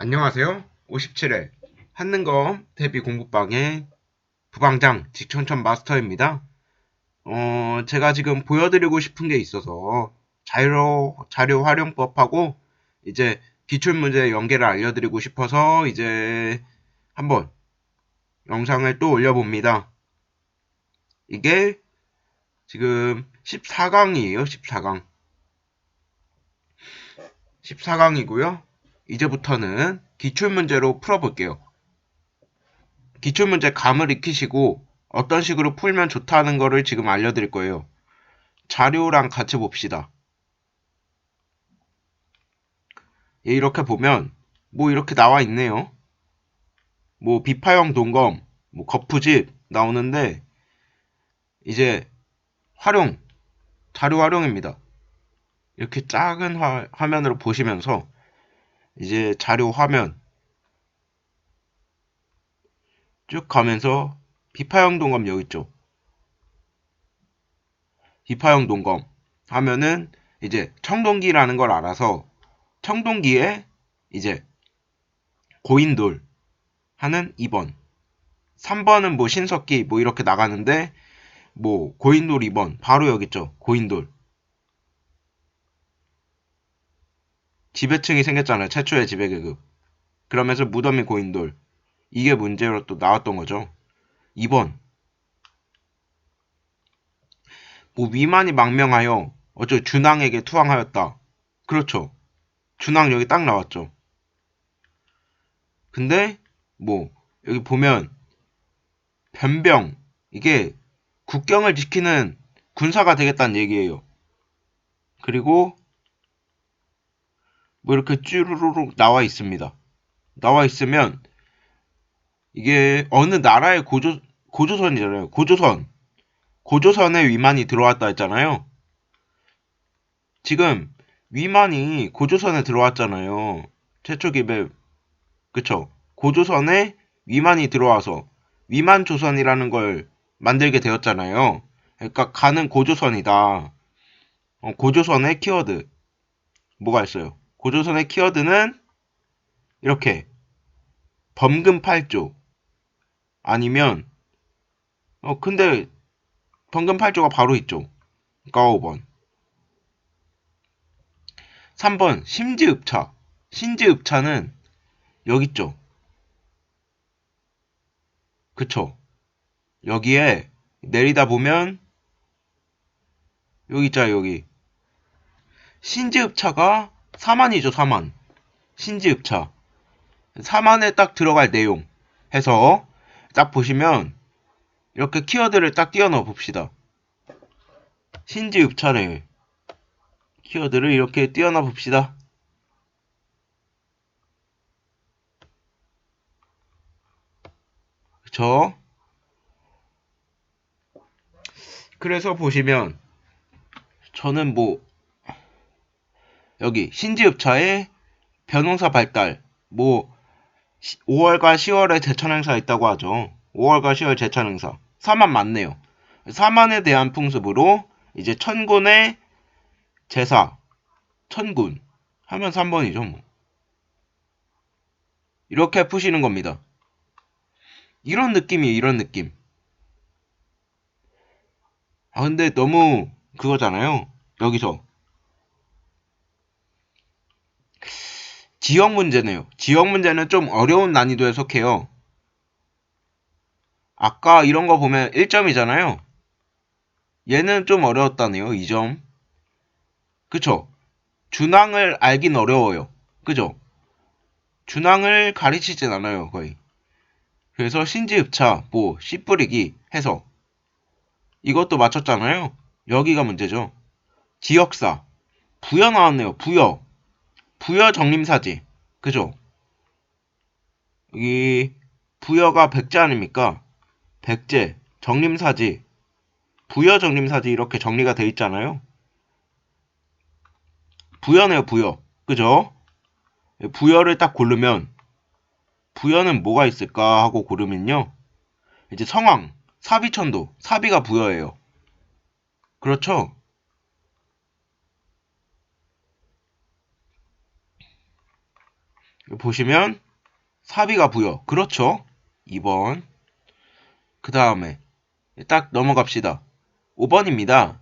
안녕하세요. 57회 한능검 대비 공부방의 부방장 직천천 마스터입니다. 제가 지금 보여드리고 싶은 게 있어서 자료 활용법하고 이제 기출문제 연계를 알려드리고 싶어서 이제 한번 영상을 또 올려봅니다. 이게 지금 14강이에요. 14강. 14강이고요. 이제부터는 기출문제로 풀어볼게요. 기출문제 감을 익히시고 어떤 식으로 풀면 좋다는 거를 지금 알려드릴 거예요. 자료랑 같이 봅시다. 이렇게 보면 뭐 이렇게 나와 있네요. 뭐 비파형 동검, 뭐 거푸집 나오는데 이제 자료 활용입니다. 이렇게 작은 화면으로 보시면서 이제 자료 화면 쭉 가면서 비파형 동검 여기 있죠. 비파형 동검 하면은 이제 청동기라는 걸 알아서 청동기에 이제 고인돌 하는 2번. 3번은 뭐 신석기 뭐 이렇게 나가는데 뭐 고인돌 2번 바로 여기 있죠. 고인돌. 지배층이 생겼잖아요. 최초의 지배계급. 그러면서 무덤이 고인돌. 이게 문제로 또 나왔던 거죠. 2번. 뭐 위만이 망명하여 어쩌 준왕에게 투항하였다. 그렇죠. 준왕 여기 딱 나왔죠. 근데 뭐 여기 보면 변병 이게 국경을 지키는 군사가 되겠다는 얘기예요. 그리고 뭐 이렇게 쭈루루룩 나와 있습니다. 나와 있으면 이게 어느 나라의 고조선이잖아요. 고조선에 위만이 들어왔다 했잖아요. 지금 위만이 고조선에 들어왔잖아요. 최초 기배 그쵸? 고조선에 위만이 들어와서 위만조선이라는 걸 만들게 되었잖아요. 그러니까 가는 고조선이다. 고조선의 키워드 뭐가 있어요? 고조선의 키워드는 이렇게 범금 8조 아니면 근데 범금 8조가 바로 있죠. 그러니까 5번. 3번 심지읍차. 신지읍차는 여기 있죠. 그쵸? 여기에 내리다 보면 여기 있잖아요. 여기 신지읍차가 4만이죠. 4만. 신지읍차. 4만에 딱 들어갈 내용 해서 딱 보시면 이렇게 키워드를 딱 띄워 넣어 봅시다. 신지읍차래. 키워드를 이렇게 띄워 넣어 봅시다. 그쵸? 그래서 보시면 저는 뭐 여기 신지읍차에 변호사 발달 뭐 5월과 10월에 제천 행사 있다고 하죠. 5월과 10월 제천 행사. 4만 맞네요. 4만에 대한 풍습으로 이제 천군의 제사, 천군 하면 3번이죠. 뭐. 이렇게 푸시는 겁니다. 이런 느낌이에요. 이런 느낌. 근데 너무 그거잖아요. 여기서 지역 문제네요. 지역 문제는 좀 어려운 난이도에 속해요. 아까 이런 거 보면 1점이잖아요. 얘는 좀 어려웠다네요. 2점. 그쵸? 준항을 알긴 어려워요. 그죠? 준항을 가르치진 않아요. 거의. 그래서 신지읍차, 뭐, 씨 뿌리기 해서 이것도 맞췄잖아요. 여기가 문제죠. 지역사. 부여 나왔네요. 부여. 부여 정림사지. 그죠? 여기 부여가 백제 아닙니까? 백제, 정림사지, 부여 정림사지 이렇게 정리가 돼 있잖아요. 부여네요. 부여. 그죠? 부여를 딱 고르면 부여는 뭐가 있을까 하고 고르면요. 이제 성왕, 사비천도, 사비가 부여예요. 그렇죠? 보시면 사비가 부여. 그렇죠. 2번. 그 다음에 딱 넘어갑시다. 5번입니다.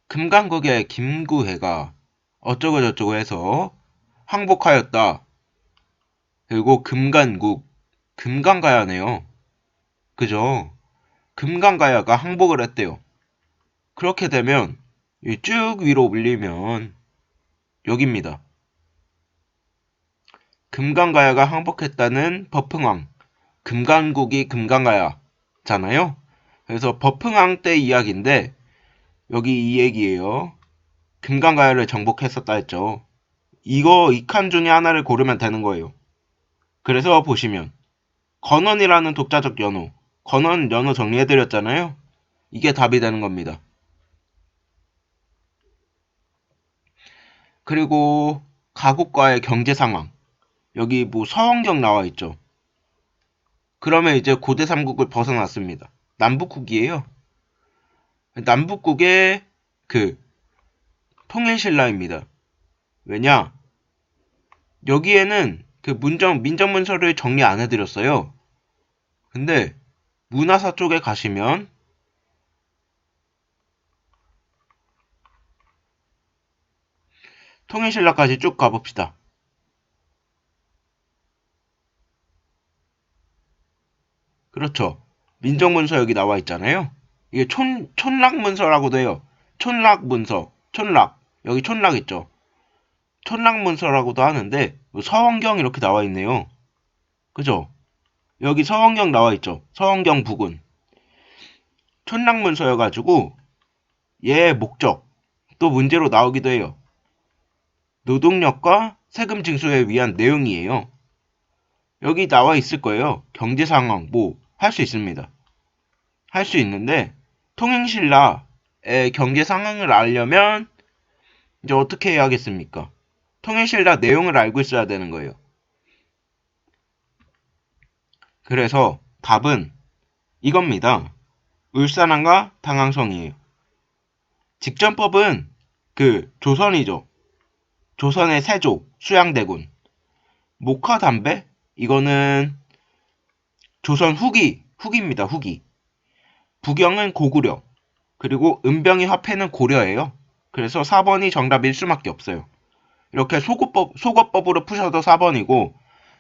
금강국의 김구해가 어쩌고저쩌고 해서 항복하였다. 그리고 금간국, 금강가야네요. 그죠? 금강가야가 항복을 했대요. 그렇게 되면 쭉 위로 올리면 여기입니다. 금강가야가 항복했다는 버풍왕, 금간국이 금강가야잖아요. 그래서 버풍왕 때 이야기인데 여기 이 얘기예요. 금강가야를 정복했었다 했죠. 이거 이 칸 중에 하나를 고르면 되는 거예요. 그래서 보시면 건원이라는 독자적 연호, 건원 연호 정리해드렸잖아요. 이게 답이 되는 겁니다. 그리고 가국과의 경제 상황, 여기 뭐 서원경 나와 있죠. 그러면 이제 고대 삼국을 벗어났습니다. 남북국이에요. 남북국의 그 통일신라입니다. 왜냐? 여기에는 그 민정문서를 정리 안 해드렸어요. 근데 문화사 쪽에 가시면 통일신라까지 쭉 가봅시다. 그렇죠. 민정문서 여기 나와 있잖아요. 이게 촌락문서라고도 해요. 촌락문서, 촌락. 여기 촌락 있죠. 촌락문서라고도 하는데 서원경 이렇게 나와 있네요. 그죠? 여기 서원경 나와 있죠. 서원경 부군. 촌락문서여가지고 얘의 목적 또 문제로 나오기도 해요. 노동력과 세금 징수에 위한 내용이에요. 여기 나와 있을 거예요. 경제 상황 뭐 할 수 있습니다. 할 수 있는데 통행신라의 경제 상황을 알려면 이제 어떻게 해야 하겠습니까? 통행신라 내용을 알고 있어야 되는 거예요. 그래서 답은 이겁니다. 울산항과 당항성이에요. 직전법은 그 조선이죠. 조선의 세조, 수양대군. 목화담배? 이거는 조선 후기입니다. 후기. 부경은 고구려. 그리고 은병이 화폐는 고려예요. 그래서 4번이 정답일 수밖에 없어요. 이렇게 속어법으로 푸셔도 4번이고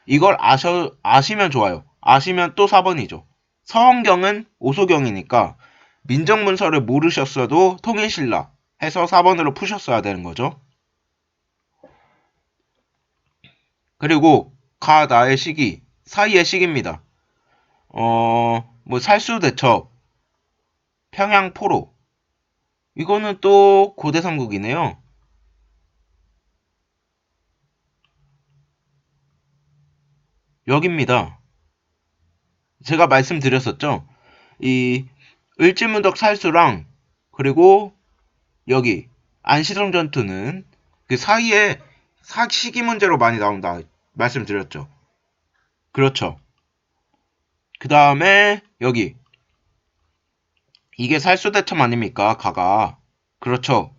이걸 아시면 좋아요. 아시면 또 4번이죠. 서원경은 오소경이니까 민정문서를 모르셨어도 통일신라 해서 4번으로 푸셨어야 되는 거죠. 그리고 가 나의 시기 사이의 시기입니다. 뭐 살수대첩, 평양포로 이거는 또 고대 삼국이네요. 여기입니다. 제가 말씀드렸었죠. 이 을지문덕 살수랑 그리고 여기 안시성 전투는 그 사이에 시기 문제로 많이 나온다 말씀드렸죠. 그렇죠. 그 다음에 여기 이게 살수대첩 아닙니까? 가가. 그렇죠.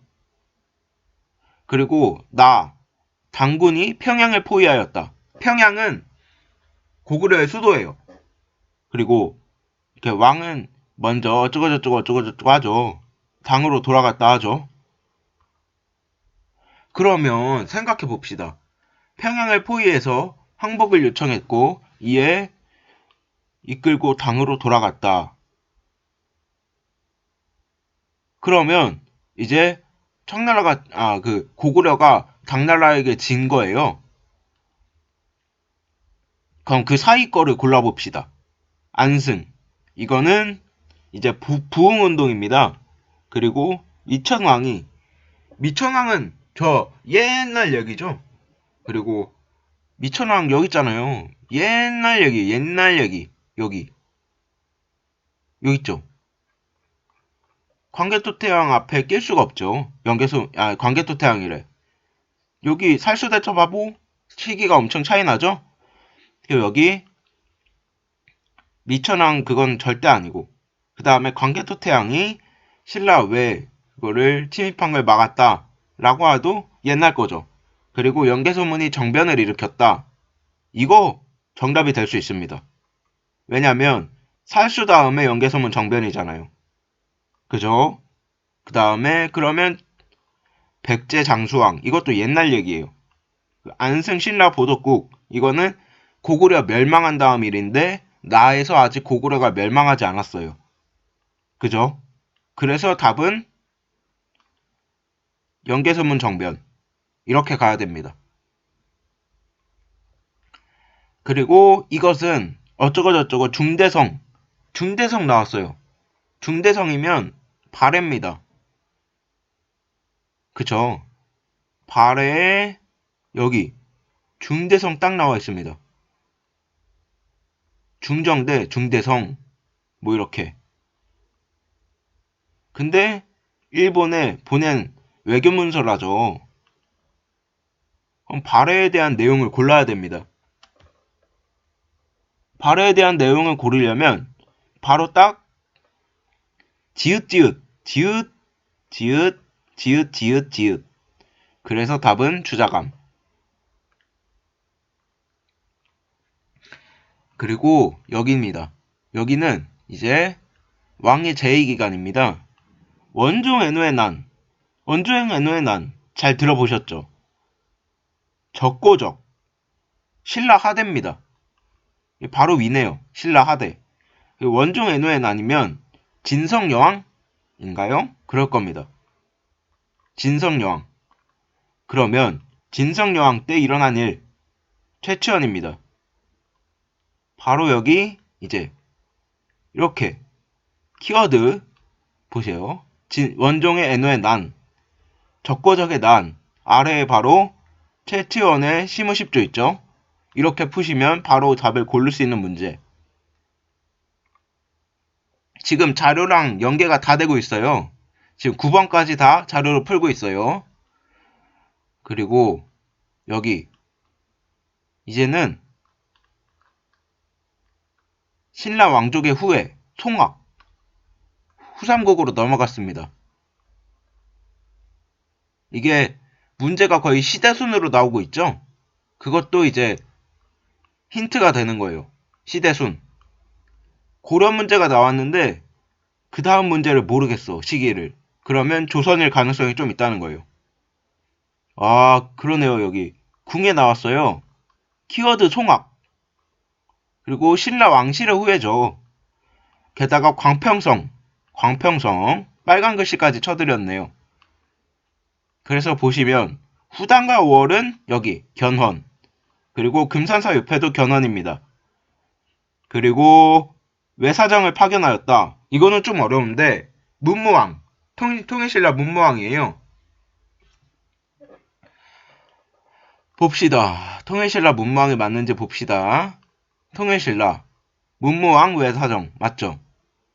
그리고 당군이 평양을 포위하였다. 평양은 고구려의 수도예요. 그리고 이렇게 왕은 먼저 어쩌고저쩌고 하죠. 당으로 돌아갔다 하죠. 그러면 생각해 봅시다. 평양을 포위해서 항복을 요청했고 이에 이끌고 당으로 돌아갔다. 그러면 이제 고구려가 당나라에게 진 거예요. 그럼 그 사이 거를 골라봅시다. 안승. 이거는 이제 부흥운동입니다. 그리고 미천왕은 저 옛날 얘기죠. 그리고 미천왕 여기 있잖아요. 옛날 얘기. 여기 있죠. 광개토태왕 앞에 낄 수가 없죠. 광개토태왕이래. 여기 살수대첩하고 시기가 엄청 차이 나죠? 그리고 여기 미천왕 그건 절대 아니고 그 다음에 광개토태왕이 신라 왜 그거를 침입한 걸 막았다 라고 해도 옛날 거죠. 그리고 연개소문이 정변을 일으켰다. 이거 정답이 될 수 있습니다. 왜냐면 살수 다음에 연개소문 정변이잖아요. 그죠? 그 다음에 그러면 백제 장수왕 이것도 옛날 얘기예요. 안승 신라 보덕국 이거는 고구려 멸망한 다음 일인데 나에서 아직 고구려가 멸망하지 않았어요. 그죠? 그래서 답은 연개소문 정변 이렇게 가야 됩니다. 그리고 이것은 어쩌고저쩌고 중대성 나왔어요. 중대성이면 발해입니다. 그쵸? 발해에 여기 중대성 딱 나와 있습니다. 중정대 중대성 뭐 이렇게. 근데 일본에 보낸 외교문서라죠. 그럼 발해에 대한 내용을 골라야 됩니다. 발해에 대한 내용을 고르려면 바로 딱 지읒 지읒 그래서 답은 주자감. 그리고 여기입니다. 여기는 이제 왕의 제2기간입니다. 원종 애노의 난 잘 들어보셨죠? 적고적 신라 하대입니다. 바로 위네요. 신라 하대. 원종 애노의 난이면 진성여왕인가요? 그럴 겁니다. 진성여왕. 그러면 진성여왕 때 일어난 일 최치원입니다. 바로 여기 이제 이렇게 키워드 보세요. 원종의 애노의 난, 적고적의 난, 아래에 바로 최치원의 시무십조 있죠? 이렇게 푸시면 바로 답을 고를 수 있는 문제. 지금 자료랑 연계가 다 되고 있어요. 지금 9번까지 다 자료로 풀고 있어요. 그리고 여기 이제는 신라 왕족의 후예, 송악, 후삼국으로 넘어갔습니다. 이게 문제가 거의 시대순으로 나오고 있죠? 그것도 이제 힌트가 되는 거예요. 시대순. 고려 문제가 나왔는데 그 다음 문제를 모르겠어. 시기를. 그러면 조선일 가능성이 좀 있다는 거예요. 아, 그러네요. 여기 궁에 나왔어요. 키워드 송악. 그리고 신라 왕실의 후예죠. 게다가 광평성 빨간 글씨까지 쳐드렸네요. 그래서 보시면 후단과 5월은 여기 견훤, 그리고 금산사 옆에도 견훤입니다. 그리고 외사장을 파견하였다. 이거는 좀 어려운데 문무왕, 통일신라 문무왕이에요. 봅시다. 통일신라 문무왕이 맞는지 봅시다. 통일신라 문무왕 외사정 맞죠?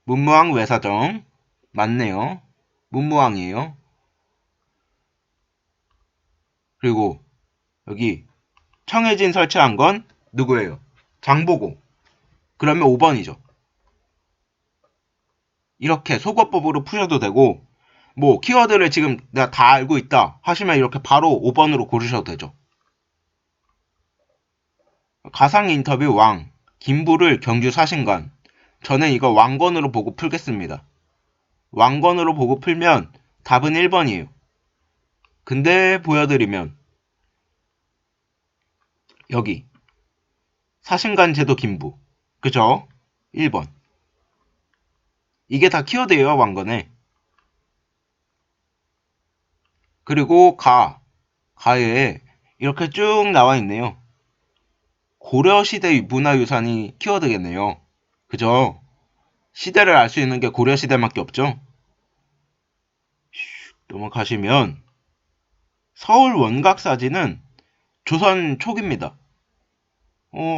문무왕 외사정 맞네요. 문무왕이에요. 그리고 여기 청해진 설치한 건 누구예요? 장보고. 그러면 5번이죠. 이렇게 속어법으로 푸셔도 되고 뭐 키워드를 지금 내가 다 알고 있다 하시면 이렇게 바로 5번으로 고르셔도 되죠. 가상 인터뷰 왕 김부를 경주 사신관. 저는 이거 왕건으로 보고 풀겠습니다. 왕건으로 보고 풀면 답은 1번이에요. 근데 보여드리면 여기 사신관 제도 김부. 그죠? 1번. 이게 다 키워드예요, 왕건에. 그리고 가에 이렇게 쭉 나와 있네요. 고려시대 문화유산이 키워드겠네요. 그죠? 시대를 알 수 있는 게 고려시대밖에 없죠? 넘어가시면 서울 원각사진은 조선 초기입니다.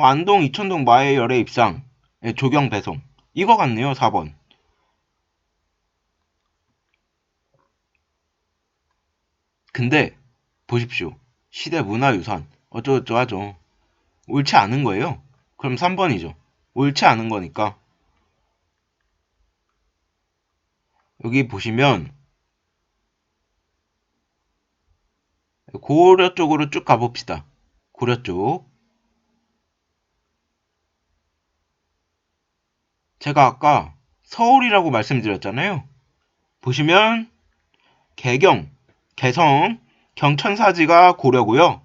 안동 이천동 마의 열애 입상 조경 배송 이거 같네요. 4번. 근데 보십시오. 시대 문화유산 어쩌고저쩌고 하죠. 옳지 않은 거예요. 그럼 3번이죠. 옳지 않은 거니까. 여기 보시면 고려 쪽으로 쭉 가봅시다. 고려 쪽. 제가 아까 서울이라고 말씀드렸잖아요. 보시면 개경, 개성, 경천사지가 고려고요.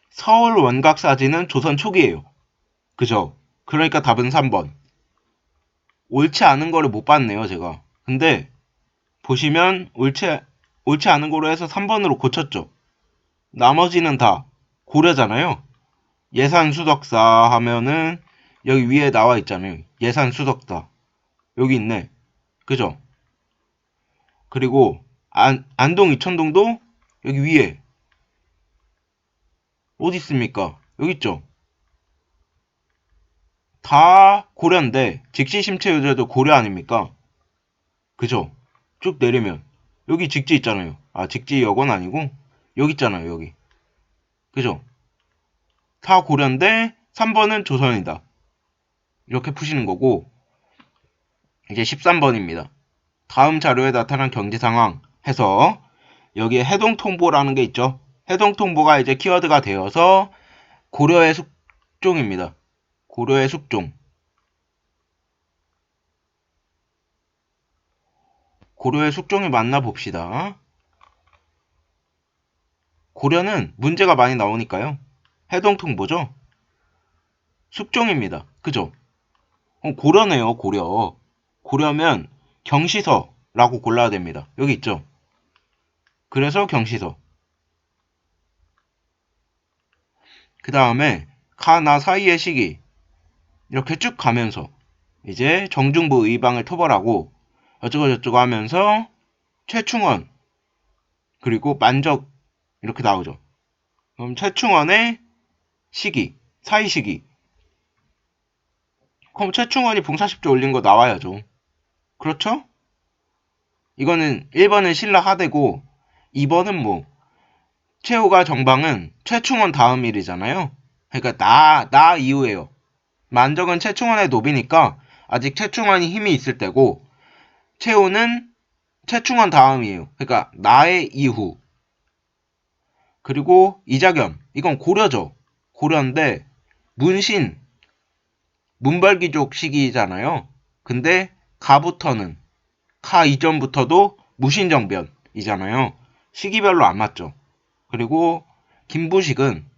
서울 원각사지는 조선 초기예요. 그죠? 그러니까 답은 3번. 옳지 않은 거를 못 봤네요, 제가. 근데 보시면 옳지 않은 거로 해서 3번으로 고쳤죠. 나머지는 다 고려잖아요. 예산수덕사 하면은 여기 위에 나와 있잖아요. 예산수덕사. 여기 있네. 그죠? 그리고 안동 이천동도 여기 위에 어디 있습니까? 여기 있죠? 다 고려인데 직지심체유제도 고려 아닙니까? 그죠? 쭉 내리면 여기 직지 있잖아요. 아, 직지역은 아니고 여기 있잖아요. 여기. 그죠? 다 고려인데 3번은 조선이다. 이렇게 푸시는 거고, 이제 13번입니다. 다음 자료에 나타난 경제 상황 해서 여기에 해동통보라는 게 있죠. 해동통보가 이제 키워드가 되어서 고려의 숙종입니다. 고려의 숙종. 고려의 숙종을 만나봅시다. 고려는 문제가 많이 나오니까요. 해동통보죠. 숙종입니다. 그죠? 고려네요. 고려. 고려면 경시서라고 골라야 됩니다. 여기 있죠. 그래서 경시서. 그 다음에 가나 사이의 시기 이렇게 쭉 가면서 이제 정중부 의방을 토벌하고 어쩌고저쩌고 하면서 최충원 그리고 만적 이렇게 나오죠. 그럼 최충원의 시기, 사이 시기. 그럼 최충원이 봉사십조 올린 거 나와야죠. 그렇죠? 이거는 1번은 신라 하대고 2번은 뭐 최후가 정방은 최충원 다음 일이잖아요. 그러니까 나 이후에요. 만적은 최충원의 노비니까 아직 최충원이 힘이 있을 때고 최후는 최충원 다음이에요. 그러니까 나의 이후. 그리고 이자겸 이건 고려죠. 고려인데 문신 문벌귀족 시기잖아요. 근데 가부터는 가 이전부터도 무신정변이잖아요. 시기별로 안 맞죠. 그리고 김부식은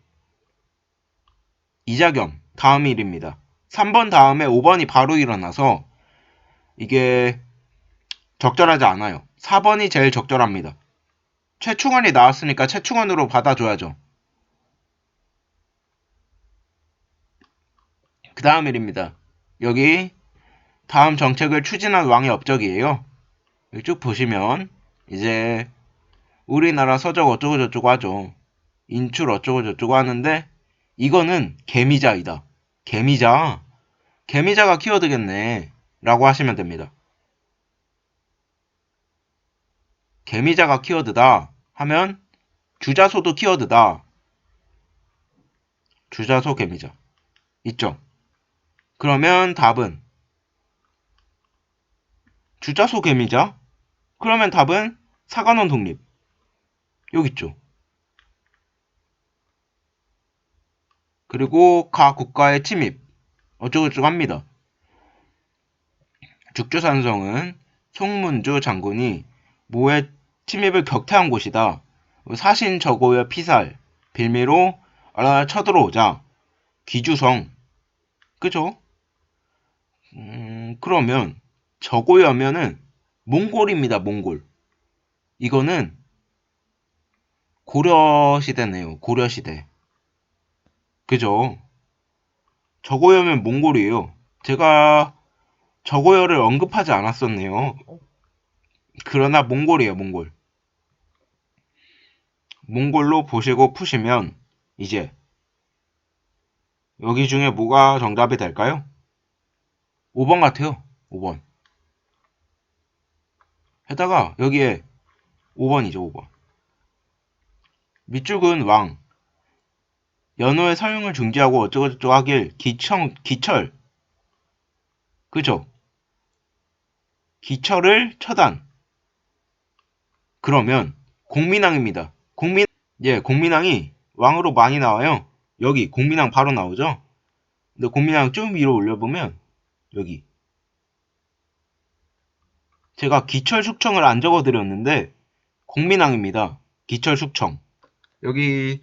이자겸 다음 일입니다. 3번 다음에 5번이 바로 일어나서 이게 적절하지 않아요. 4번이 제일 적절합니다. 최충원이 나왔으니까 최충원으로 받아줘야죠. 그 다음 일입니다. 여기 다음 정책을 추진한 왕의 업적이에요. 여기 쭉 보시면 이제 우리나라 서적 어쩌고저쩌고 하죠. 인출 어쩌고저쩌고 하는데 이거는 개미자이다. 개미자. 개미자가 키워드겠네. 라고 하시면 됩니다. 개미자가 키워드다 하면 주자소도 키워드다. 주자소 개미자. 있죠? 그러면 답은 주자소 개미자? 그러면 답은 사관원 독립. 여기 있죠. 그리고 가 국가의 침입. 어쩌고저쩌고 합니다. 죽주산성은 송문주 장군이 모의 침입을 격퇴한 곳이다. 사신 저고의 피살, 빌미로 쳐들어오자 귀주성. 그죠? 그러면 저고여면은 몽골입니다. 몽골. 이거는 고려시대네요. 고려시대. 그죠? 저고여면 몽골이에요. 제가 저고여를 언급하지 않았었네요. 그러나 몽골이에요. 몽골. 몽골로 보시고 푸시면 이제 여기 중에 뭐가 정답이 될까요? 5번 같아요. 5번. 해다가 여기에 5번이죠. 5번. 밑줄은 왕. 연호의 사용을 중지하고 어쩌고저쩌고 하길 기철. 그죠? 기철을 처단. 그러면 공민왕입니다. 공민왕이 왕으로 많이 나와요. 여기 공민왕 바로 나오죠. 근데 공민왕 좀 위로 올려보면 여기 제가 기철숙청을 안 적어드렸는데 공민왕입니다. 기철숙청. 여기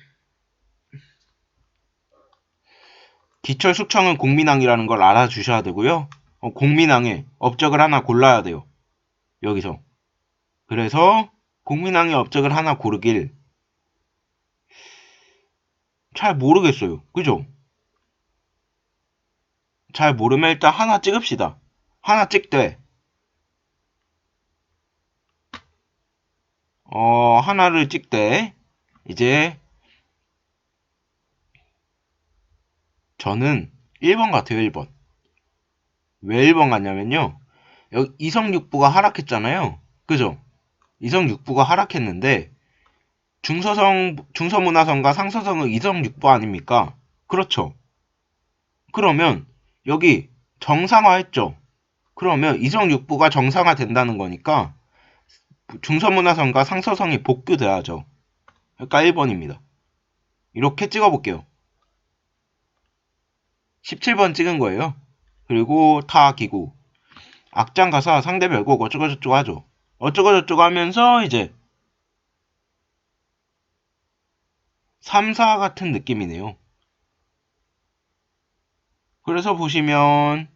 기철숙청은 공민왕이라는 걸 알아주셔야 되고요. 공민왕에 업적을 하나 골라야 돼요. 여기서. 그래서 공민왕의 업적을 하나 고르길 잘 모르겠어요. 그죠? 잘 모르면 일단 하나 찍읍시다. 하나 찍되 하나를 찍되 이제 저는 1번 같아요. 1번. 왜 1번 같냐면요. 여기 이성육부가 하락했잖아요. 그죠? 이성육부가 하락했는데 중서문화성과 상서성은 이성육부 아닙니까? 그렇죠. 그러면 여기 정상화했죠. 그러면 이성육부가 정상화 된다는 거니까 중서문화성과 상서성이 복규돼야죠. 그러니까 1번입니다. 이렇게 찍어볼게요. 17번 찍은 거예요. 그리고 타기구 악장 가사 상대 별곡 어쩌고저쩌고 하죠. 어쩌고저쩌고 하면서 이제 3, 4 같은 느낌이네요. 그래서 보시면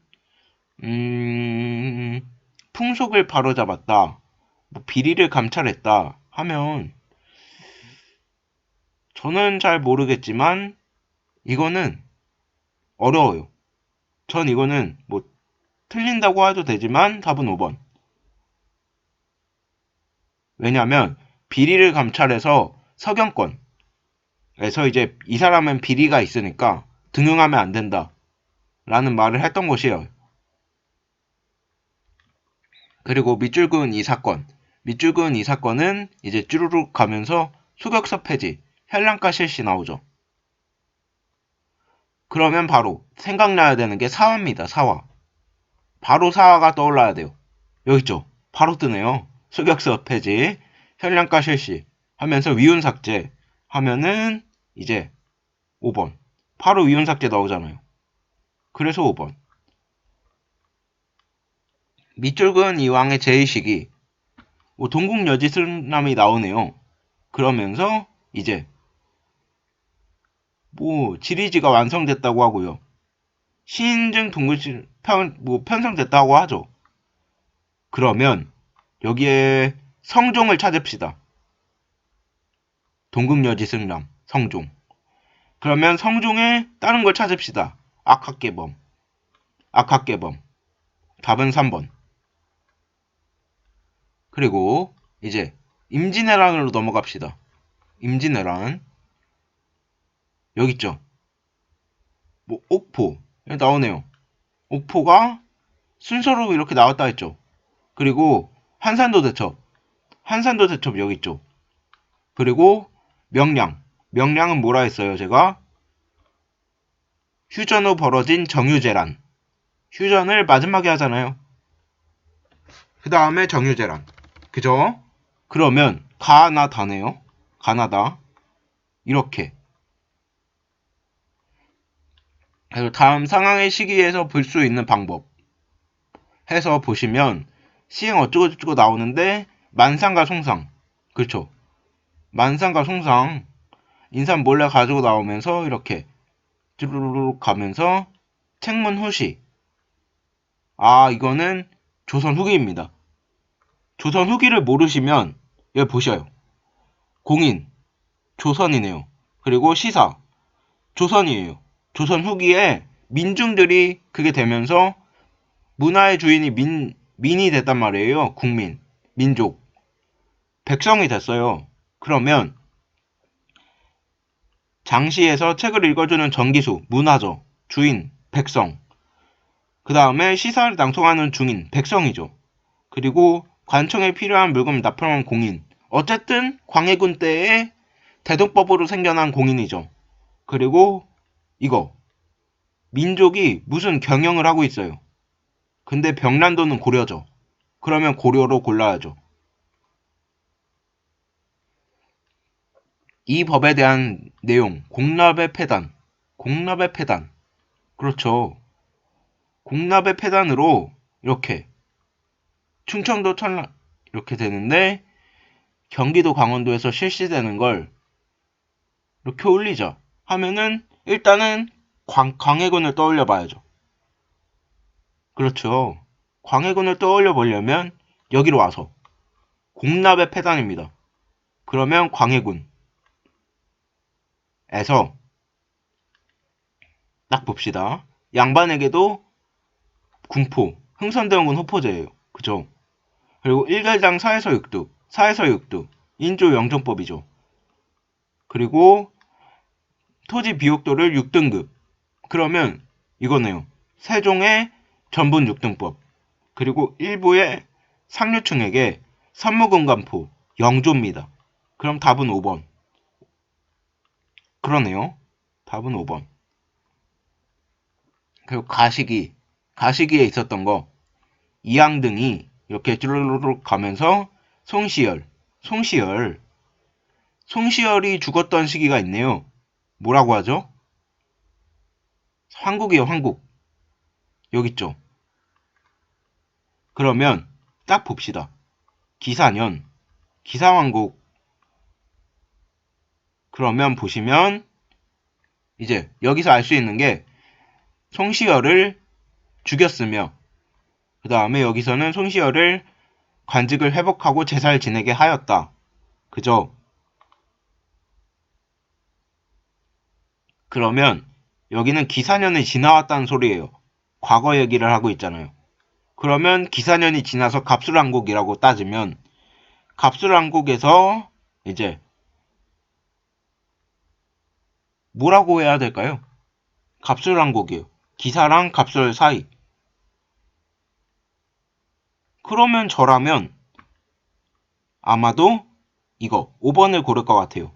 풍속을 바로잡았다. 뭐 비리를 감찰했다 하면 저는 잘 모르겠지만 이거는 어려워요. 전 이거는 뭐 틀린다고 해도 되지만 답은 5번. 왜냐면 비리를 감찰해서 서경권에서 이제 이 사람은 비리가 있으니까 등용하면 안 된다 라는 말을 했던 것이에요. 그리고 밑줄그은 이 사건. 밑줄그은 이 사건은 이제 쭈루룩 가면서 소격서 폐지, 현랑가 실시 나오죠. 그러면 바로 생각나야 되는 게 사화입니다. 사화. 바로 사화가 떠올라야 돼요. 여기 있죠. 바로 뜨네요. 소격서 폐지, 현랑가 실시 하면서 위훈 삭제 하면은 이제 5번. 바로 위훈 삭제 나오잖아요. 그래서 5번. 밑줄근 이왕의 제의식이 뭐 동국여지승남이 나오네요. 그러면서 이제 뭐 지리지가 완성됐다고 하고요. 신인증 동국지 편성됐다고 하죠. 그러면 여기에 성종을 찾읍시다. 동국여지승남 성종. 그러면 성종에 다른 걸 찾읍시다. 악학계범. 악학계범. 답은 3번. 그리고 이제 임진왜란으로 넘어갑시다. 임진왜란. 여기 있죠. 뭐 옥포. 여기 나오네요. 옥포가 순서로 이렇게 나왔다 했죠. 그리고 한산도 대첩. 한산도 대첩 여기 있죠. 그리고 명량. 명량은 뭐라 했어요, 제가? 휴전 후 벌어진 정유재란. 휴전을 마지막에 하잖아요. 그 다음에 정유재란. 그죠? 그러면 가나다네요. 가나다. 이렇게. 그래서 다음 상황의 시기에서 볼 수 있는 방법 해서 보시면 시행 어쩌고저쩌고 나오는데 만상과 송상. 그렇죠. 만상과 송상. 인삼 몰래 가지고 나오면서 이렇게 쭈루룩 가면서 책문 후시. 아, 이거는 조선 후기입니다. 조선 후기를 모르시면 여기 보셔요. 공인 조선이네요. 그리고 시사 조선이에요. 조선 후기에 민중들이 그게 되면서 문화의 주인이 민이 됐단 말이에요. 국민, 민족, 백성이 됐어요. 그러면 장시에서 책을 읽어주는 정기수, 문화죠. 주인, 백성. 그 다음에 시사를 낭송하는 중인, 백성이죠. 그리고 관청에 필요한 물건 납품한 공인. 어쨌든 광해군 때에 대동법으로 생겨난 공인이죠. 그리고 이거 민족이 무슨 경영을 하고 있어요. 근데 병란도는 고려죠. 그러면 고려로 골라야죠. 이 법에 대한 내용, 공납의 폐단. 공납의 폐단. 그렇죠. 공납의 폐단으로 이렇게 충청도 천안 이렇게 되는데 경기도 강원도에서 실시되는 걸 이렇게 올리자 하면은 일단은 광해군을 떠올려 봐야죠. 그렇죠. 광해군을 떠올려 보려면 여기로 와서 공납의 폐단입니다. 그러면 광해군에서 딱 봅시다. 양반에게도 군포, 흥선대원군 호포제예요. 그죠? 그리고 1결당 4에서 6두, 4에서 6두, 인조 영정법이죠. 그리고 토지 비옥도를 6등급. 그러면 이거네요. 세종의 전분 6등법. 그리고 일부의 상류층에게 선무금관포, 영조입니다. 그럼 답은 5번. 그러네요. 답은 5번. 그리고 가시기에 있었던 거 이항등이 이렇게 쭈르르륵 가면서 송시열이 죽었던 시기가 있네요. 뭐라고 하죠? 황국이에요, 황국. 여기 있죠. 그러면 딱 봅시다. 기사년, 기사왕국. 그러면 보시면 이제 여기서 알 수 있는 게 송시열을 죽였으며 그 다음에 여기서는 송시열을 관직을 회복하고 제사를 지내게 하였다. 그죠? 그러면 여기는 기사년이 지나왔다는 소리예요. 과거 얘기를 하고 있잖아요. 그러면 기사년이 지나서 갑술왕국이라고 따지면 갑술왕국에서 이제 뭐라고 해야 될까요? 갑술왕국이에요. 기사랑 갑술 사이. 그러면 저라면 아마도 이거 5번을 고를 것 같아요.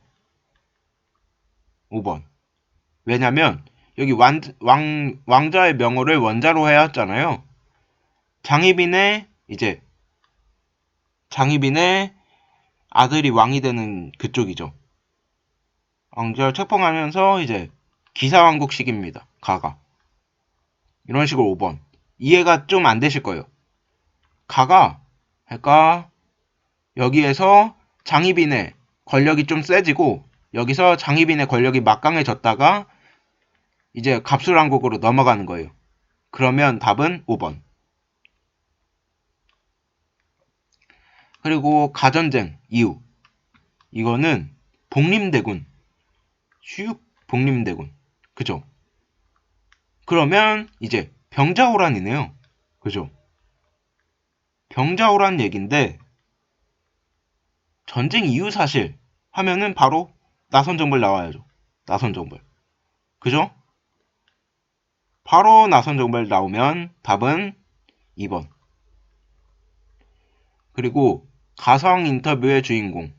5번. 왜냐면 여기 왕자의 명호를 원자로 해야 했잖아요. 장희빈의 아들이 왕이 되는 그쪽이죠. 왕자를 책봉하면서 이제 기사왕국식입니다. 가가. 이런 식으로 5번. 이해가 좀 안 되실 거예요. 가가 그러니까 여기에서 장희빈의 권력이 좀 세지고 여기서 장희빈의 권력이 막강해졌다가 이제 갑술왕국으로 넘어가는 거예요. 그러면 답은 5번. 그리고 가전쟁 이후 이거는 복림대군 수육 복림대군 그죠? 그러면 이제 병자호란이네요. 그죠? 병자호란 얘긴데 전쟁 이후 사실 하면은 바로 나선정벌 나와야죠. 나선정벌. 그죠? 바로 나선정벌 나오면 답은 2번. 그리고 가상 인터뷰의 주인공.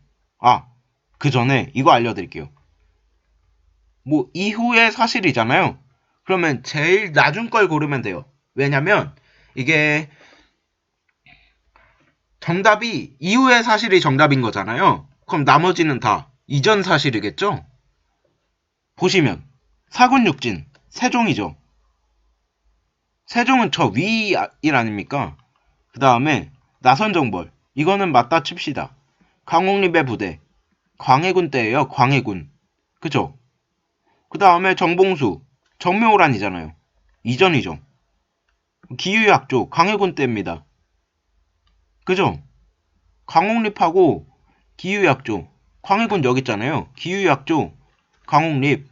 그 전에 이거 알려드릴게요. 뭐 이후의 사실이잖아요. 그러면 제일 나중 걸 고르면 돼요. 왜냐면 이게 정답이 이후의 사실이 정답인 거잖아요. 그럼 나머지는 다 이전 사실이겠죠? 보시면 사군육진 세종이죠. 세종은 저 위 일 아닙니까? 그 다음에 나선정벌 이거는 맞다 칩시다. 강홍립의 부대 광해군 때예요. 광해군 그죠? 그 다음에 정봉수 정묘호란이잖아요. 이전이죠. 기유약조 광해군 때입니다. 그죠? 강홍립하고 기유약조 광해군 여기 있잖아요. 기유약조 강홍립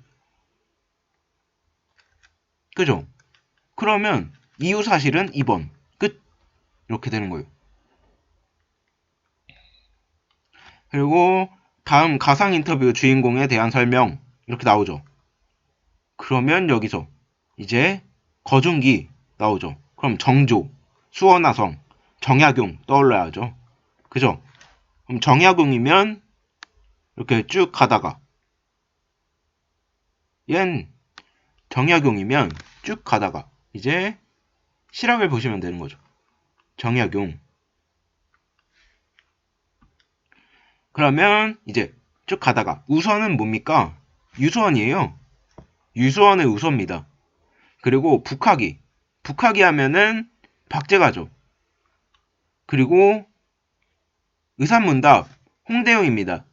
그죠? 그러면 이후 사실은 2번 끝 이렇게 되는 거예요. 그리고 다음 가상 인터뷰 주인공에 대한 설명 이렇게 나오죠. 그러면 여기서 이제 거중기 나오죠. 그럼 정조, 수원화성, 정약용 떠올라야죠. 그죠? 그럼 정약용이면 이렇게 쭉 가다가 얜 정약용이면 쭉 가다가 이제 실학을 보시면 되는 거죠. 정약용. 그러면 이제 쭉 가다가 우서는 뭡니까? 유서원이에요. 유서원의 우서입니다. 그리고 북하기. 북하기 하면은 박제가죠. 그리고 의산문답 홍대영입니다.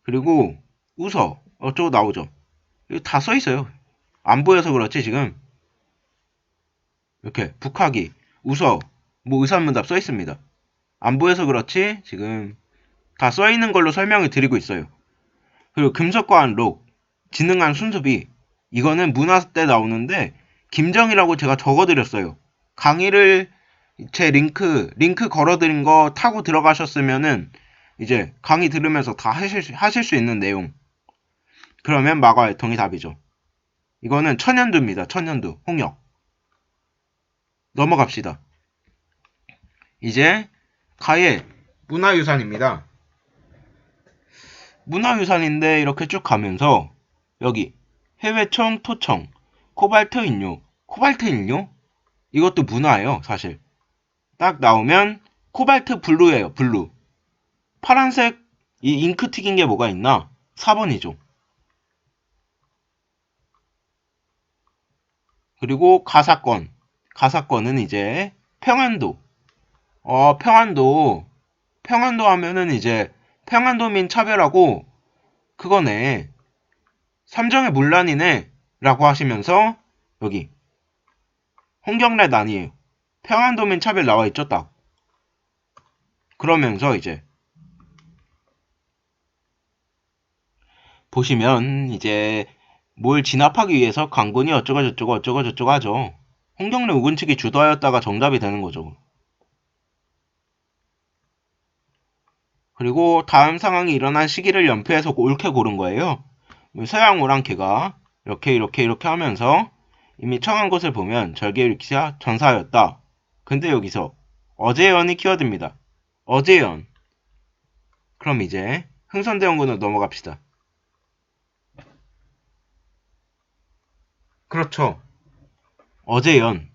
그리고 우서 어쩌고 나오죠. 이거 다 써있어요. 안 보여서 그렇지 지금. 이렇게 북하기, 우서, 뭐 의산문답 써있습니다. 안 보여서 그렇지 지금 다 써있는 걸로 설명을 드리고 있어요. 그리고 금속과한 록, 지능한 순수비, 이거는 문화 때 나오는데 김정이라고 제가 적어드렸어요. 강의를 제 링크 걸어드린 거 타고 들어가셨으면은 이제 강의 들으면서 다 하실 수 있는 내용. 그러면 마과알통이 답이죠. 이거는 천연두입니다. 천연두, 홍역. 넘어갑시다. 이제 가해 문화유산입니다. 문화유산인데 이렇게 쭉 가면서 여기 해외청, 토청, 코발트 인류. 코발트 인류? 이것도 문화예요, 사실. 딱 나오면 코발트 블루예요, 블루. 파란색 이 잉크 튀긴 게 뭐가 있나? 4번이죠. 그리고 가사건. 가사건은 이제 평안도. 평안도 하면은 이제 평안도민 차별하고 그거네. 삼정의 문란이네 라고 하시면서 여기 홍경래 난이에요. 평안도민 차별 나와있죠 딱. 그러면서 이제 보시면 이제 뭘 진압하기 위해서 강군이 어쩌고저쩌고 하죠. 홍경래 우군 측이 주도하였다가 정답이 되는 거죠. 그리고 다음 상황이 일어난 시기를 연표해서 옳게 고른 거예요. 서양 오랑캐가 이렇게 하면서 이미 청한 것을 보면 절개일으키자 전사하였다. 근데 여기서 어제연이 키워드입니다. 어제연. 그럼 이제 흥선대원군으로 넘어갑시다. 그렇죠. 어제연.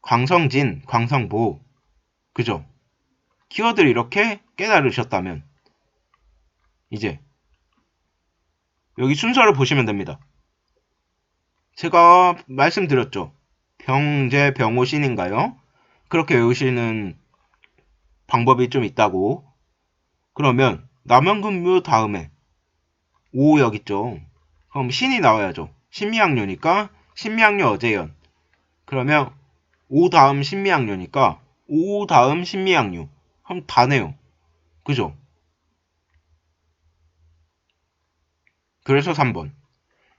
광성진, 광성보. 그죠? 키워드를 이렇게 깨달으셨다면 이제 여기 순서를 보시면 됩니다. 제가 말씀드렸죠. 병제, 병오신인가요? 그렇게 외우시는 방법이 좀 있다고. 그러면 남원근묘 다음에 오역 있죠. 그럼 신이 나와야죠. 신미학료니까 신미학료 어제연. 그러면 오 다음 신미학료니까 오 다음 신미학료. 그럼 다네요. 그죠? 그래서 3번.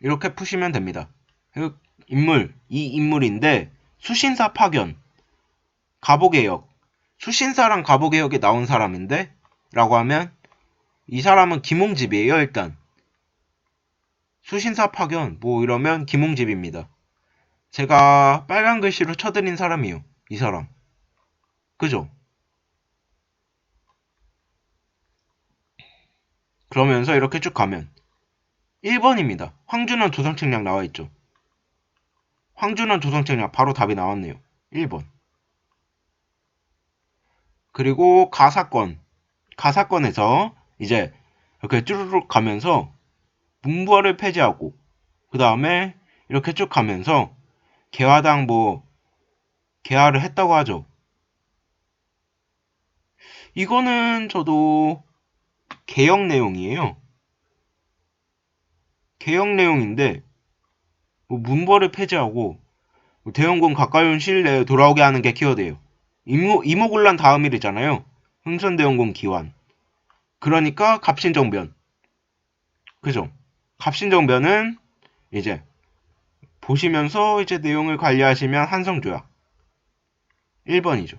이렇게 푸시면 됩니다. 이 인물인데 수신사 파견, 가보개혁. 수신사랑 가보개혁에 나온 사람인데 라고 하면 이 사람은 김홍집이에요. 일단 수신사 파견 뭐 이러면 김홍집입니다. 제가 빨간 글씨로 쳐드린 사람이요. 이 사람. 그죠? 그러면서 이렇게 쭉 가면 1번입니다. 황준원 조선책략 나와있죠. 황준원 조선책략 바로 답이 나왔네요. 1번. 그리고 가사건에서 이제 이렇게 쭈르륵 가면서 문부화를 폐지하고 그 다음에 이렇게 쭉 가면서 개화당 뭐 개화를 했다고 하죠. 이거는 저도 개혁 내용이에요. 개혁 내용인데 뭐 문벌을 폐지하고 뭐 대원군 가까이 온 시일 내에 돌아오게 하는 게 키워드예요. 이모군란 다음 일이잖아요. 흥선대원군 기환. 그러니까 갑신정변. 그죠? 갑신정변은 이제 보시면서 이제 내용을 관리하시면 한성조약. 1번이죠.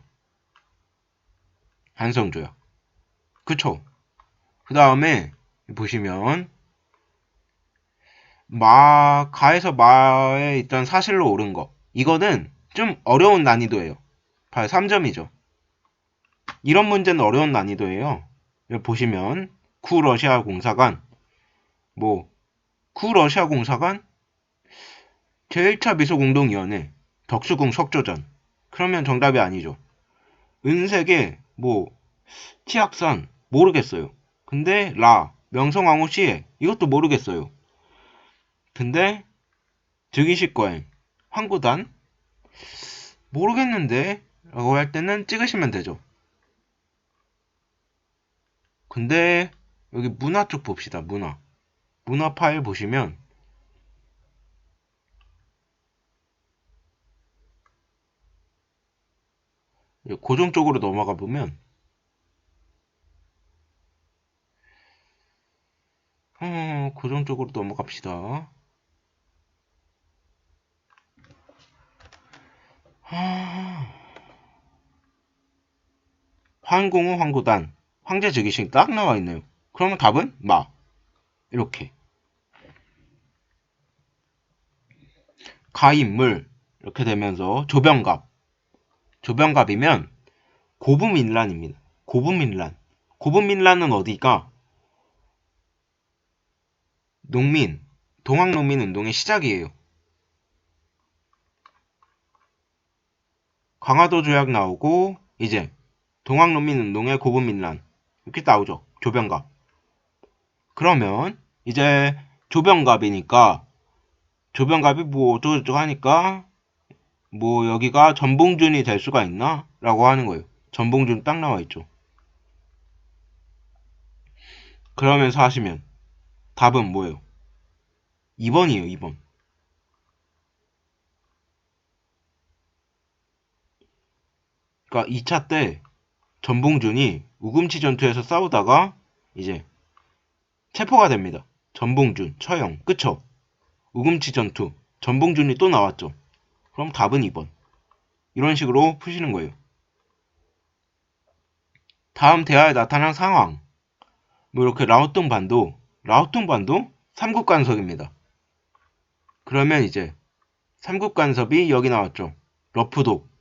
한성조약. 그쵸? 그 다음에 보시면 가에서 마에 있던 사실로 옳은 거. 이거는 좀 어려운 난이도예요. 3점이죠. 이런 문제는 어려운 난이도예요. 여기 보시면 구러시아 공사관 구러시아 공사관 제1차 미소공동위원회 덕수궁 석조전. 그러면 정답이 아니죠. 은색에 뭐 치악산 모르겠어요. 근데 라 명성황후 시해 이것도 모르겠어요. 근데 즉위식거행 황구단 모르겠는데 라고 할 때는 찍으시면 되죠. 근데 여기 문화 쪽 봅시다. 문화 파일 보시면 고정 쪽으로 넘어가 보면 고정 쪽으로 넘어갑시다. 황공호 황구단 황제 즉위식 딱 나와 있네요. 그러면 답은 마 이렇게 가인물 이렇게 되면서 조병갑이면 고부민란입니다. 고부민란은 어디가? 동학농민 운동의 시작이에요. 강화도 조약 나오고 이제 동학농민 운동의 고부민란 이렇게 나오죠. 조병갑. 그러면 이제 조병갑이니까 조병갑이 뭐 어쩌고저쩌고 하니까 뭐 여기가 전봉준이 될 수가 있나? 라고 하는 거예요. 전봉준 딱 나와 있죠. 그러면서 하시면 답은 뭐예요? 2번이에요. 2번. 그러니까 2차 때 전봉준이 우금치 전투에서 싸우다가 이제 체포가 됩니다. 전봉준, 처형, 그쵸? 우금치 전투, 전봉준이 또 나왔죠. 그럼 답은 2번. 이런 식으로 푸시는 거예요. 다음 대화에 나타난 상황. 뭐 이렇게 라오뚱반도 삼국 간섭입니다. 그러면 이제 삼국 간섭이 여기 나왔죠. 러프독.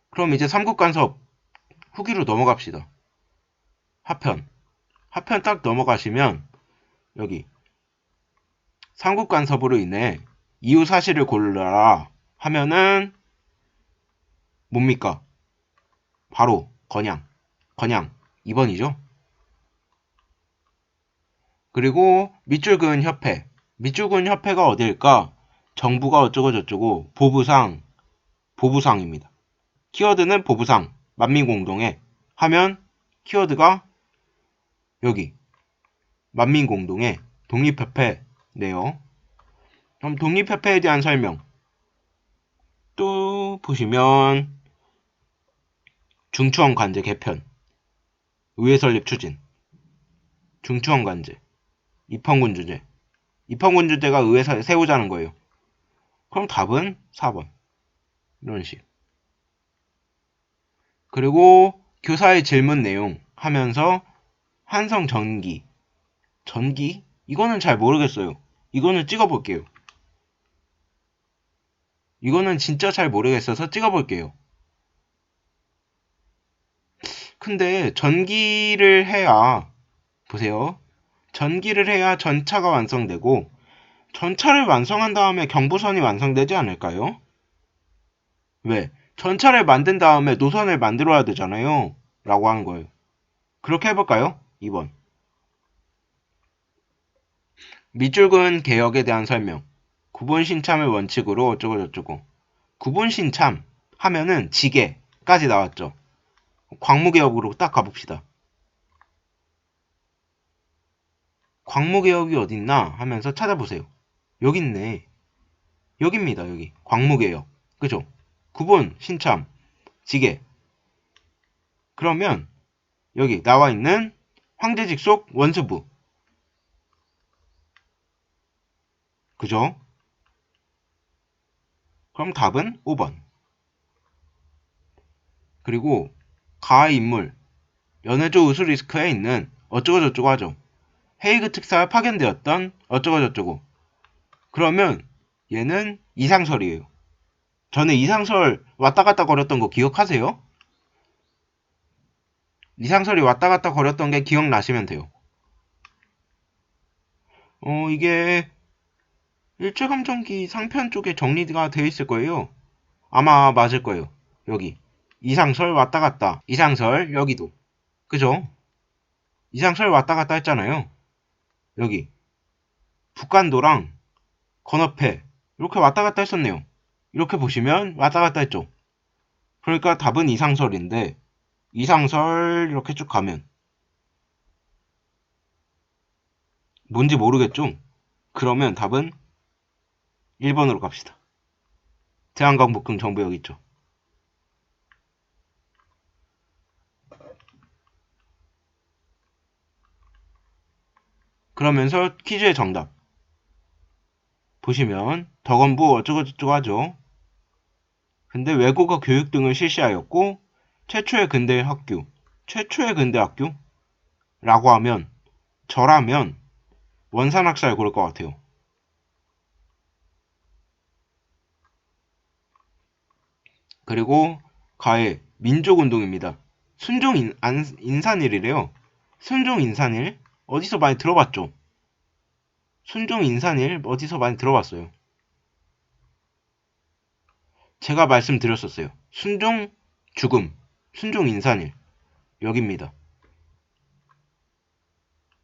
그럼 이제 삼국 간섭 후기로 넘어갑시다. 하편 딱 넘어가시면 여기 삼국 간섭으로 인해 이유 사실을 골라라 하면은 뭡니까? 바로 건양 2번이죠. 그리고 밑줄근 협회가 어딜까? 정부가 어쩌고저쩌고 보부상입니다. 키워드는 보부상 만민공동회 하면 키워드가 여기 만민공동회 독립협회네요. 그럼 독립협회에 대한 설명 또 보시면 중추원관제 개편 의회 설립 추진 중추원관제 입헌군주제가 의회 세우자는 거예요. 그럼 답은 4번 이런 식. 그리고 교사의 질문 내용 하면서 한성 전기 이거는 잘 모르겠어요. 이거는 찍어볼게요. 이거는 진짜 잘 모르겠어서 찍어볼게요. 근데 전기를 해야 보세요. 전기를 해야 전차가 완성되고 전차를 완성한 다음에 경부선이 완성되지 않을까요? 왜? 전차를 만든 다음에 노선을 만들어야 되잖아요. 라고 하는 거예요. 그렇게 해볼까요? 2번. 밑줄근 개혁에 대한 설명. 구본신참을 원칙으로 어쩌고저쩌고. 구본신참 하면은 지게까지 나왔죠. 광무개혁으로 딱 가봅시다. 광무개혁이 어딨나 하면서 찾아보세요. 여기 있네. 여기입니다. 여기. 광무개혁. 그죠? 구본, 신참, 지게. 그러면 여기 나와 있는 황제직속 원수부. 그죠? 그럼 답은 5번. 그리고 가인물 연해조 우수리스크에 있는 어쩌고저쩌고 하죠. 헤이그 특사에 파견되었던 어쩌고저쩌고. 그러면 얘는 이상설이에요. 전에 이상설 왔다 갔다 거렸던 거 기억하세요? 이상설이 왔다 갔다 거렸던 게 기억나시면 돼요. 이게 일제감정기 상편 쪽에 정리가 되어 있을 거예요. 아마 맞을 거예요. 여기 이상설 왔다 갔다. 이상설 여기도. 그죠? 이상설 왔다 갔다 했잖아요. 여기. 북간도랑 건어패. 이렇게 왔다 갔다 했었네요. 이렇게 보시면 왔다 갔다 했죠. 그러니까 답은 이상설인데, 이상설 이렇게 쭉 가면 뭔지 모르겠죠? 그러면 답은 1번으로 갑시다. 대한강북항 정부역 있죠. 그러면서 퀴즈의 정답 보시면 덕원부 어쩌고저쩌고 하죠. 근데 외국어 교육 등을 실시하였고 최초의 근대 학교 라고 하면 저라면 원산학살 고를 것 같아요. 그리고 가해 민족운동입니다. 순종인산일이래요. 순종인산일 어디서 많이 들어봤죠? 순종인산일 어디서 많이 들어봤어요. 제가 말씀드렸었어요. 순종 죽음, 순종인산일 여기입니다.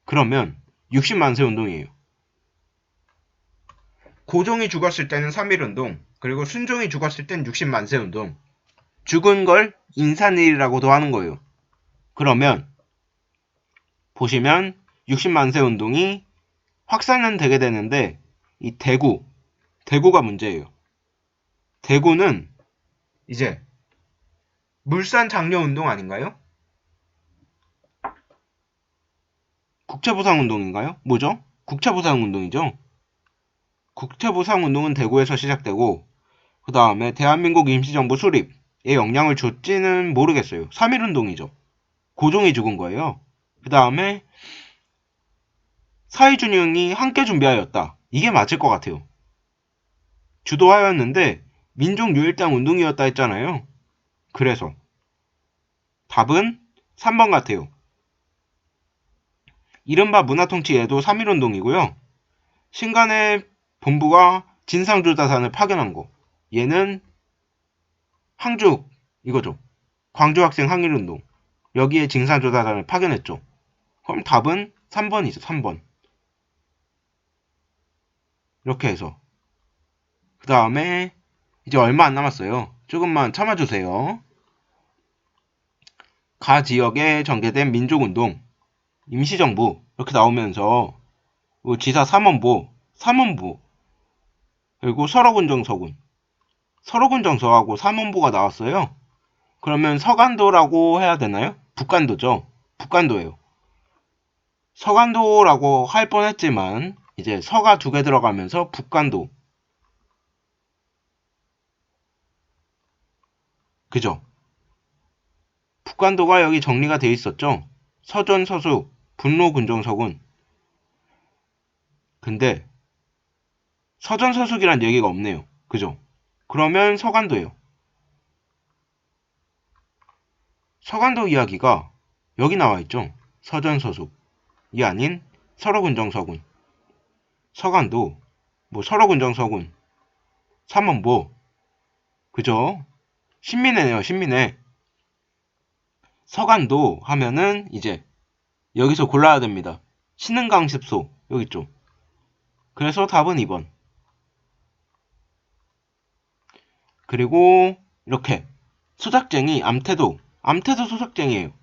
그러면 60만세 운동이에요. 고종이 죽었을 때는 3.1운동, 그리고 순종이 죽었을 땐 60만세 운동. 죽은 걸 인산일이라고도 하는 거예요. 그러면 보시면 60만세 운동이 확산은 되게 되는데 이 대구가 문제예요. 대구는 이제 물산 장려 운동 아닌가요? 국채보상 운동인가요? 뭐죠? 국채보상 운동이죠. 국채보상 운동은 대구에서 시작되고 그 다음에 대한민국 임시정부 수립에 영향을 줬지는 모르겠어요. 3.1운동이죠. 고종이 죽은 거예요. 그 다음에 사회준영이 함께 준비하였다. 이게 맞을 것 같아요. 주도하였는데 민족유일당 운동이었다 했잖아요. 그래서 답은 3번 같아요. 이른바 문화통치에도 3.1운동이고요. 신간의 본부가 진상조다산을 파견한 거. 얘는 항주 이거죠. 광주학생 항일운동. 여기에 진상조다산을 파견했죠. 그럼 답은 3번이죠. 3번. 이렇게 해서 그 다음에 이제 얼마 안 남았어요. 조금만 참아주세요. 가 지역에 전개된 민족운동, 임시정부 이렇게 나오면서 지사 3원보, 그리고 설어군 정서하고 3원보가 나왔어요. 그러면 서간도라고 해야 되나요? 북간도죠. 북간도예요. 서간도라고 할 뻔했지만 이제 서가 2개 들어가면서 북간도. 그죠? 북간도가 여기 정리가 돼 있었죠. 서전, 서수, 분로, 군정, 서군. 근데 서전, 서숙이란 얘기가 없네요. 그죠? 그러면 서간도예요. 서간도 이야기가 여기 나와 있죠. 서전, 서숙. 이 아닌 설어, 군정, 서군. 서간도, 설어, 군정, 서군. 삼원보. 그죠? 신민회네요. 신민회. 서간도 하면은 이제 여기서 골라야 됩니다. 신흥강습소 여기 있죠. 그래서 답은 2번. 그리고 이렇게 수작쟁이 암태도 수작쟁이에요.